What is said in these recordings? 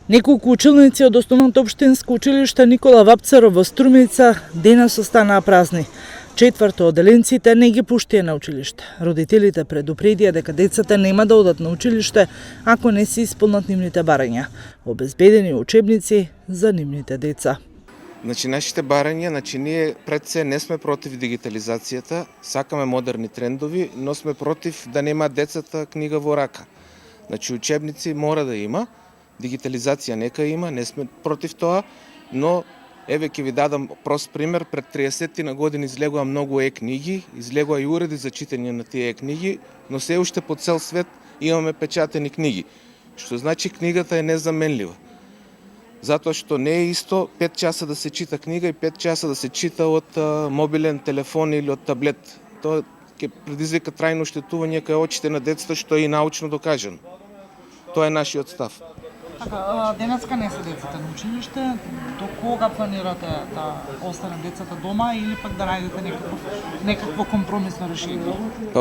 Неколку училници од Основното општинско училиште Никола Вапцаров во Струмица денес останаа празни. Четврто оделенците не ги пуштија на училиште. Родителите предупредија дека децата нема да одат на училиште ако не се исполнат нивните барања. Обезбедени учебници за нивните деца. Нашите барања, ние пред се не сме против дигитализацијата, сакаме модерни трендови, но сме против да нема децата книга во рака. Учебници мора да има, дигитализација нека има, не сме против тоа, но еве ќе ви дадам прост пример, пред 30 на години излегоа многу е-книги, излегоа и уреди за читање на тие е-книги, но се уште по цел свет имаме печатени книги, што значи книгата е незаменлива. Затоа што не е исто 5 часа да се чита книга и 5 часа да се чита од мобилен телефон или од таблет. Тоа ќе предизвика трајно оштетување кај очите на децата, што е и научно доказано. Тоа е нашиот став. Денеска не се децата на училиште, до кога планирате да останат децата дома или пак да најдете некакво компромисно решение?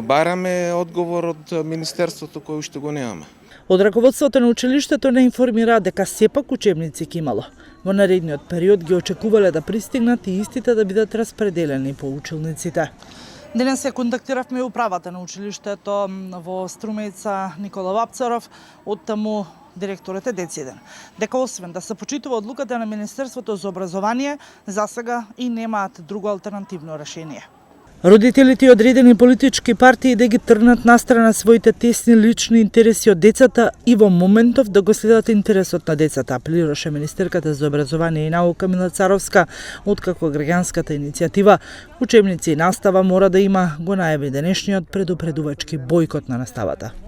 Бараме одговор од Министерството кој уште го немаме. Од раководството на училиштето не информира дека сепак учебници ќе имало. Во наредниот период ги очекувале да пристигнат и истите да бидат распределени по училниците. Денес се контактиравме и управата на училиштето во Струмица Никола Вапцаров, од таму директорот е дециден дека освен да се почитува одлуката на Министерството за образование, засега и немаат друго алтернативно решение. Родителите и одредени политички партии да ги тргнат настрана своите тесни лични интереси од децата и во моментов да го следат интересот на децата, апелираше министерката за образование и наука Мила Царовска, откако граѓанската иницијатива Учебници и настава мора да има го најави денешниот предупредувачки бојкот на наставата.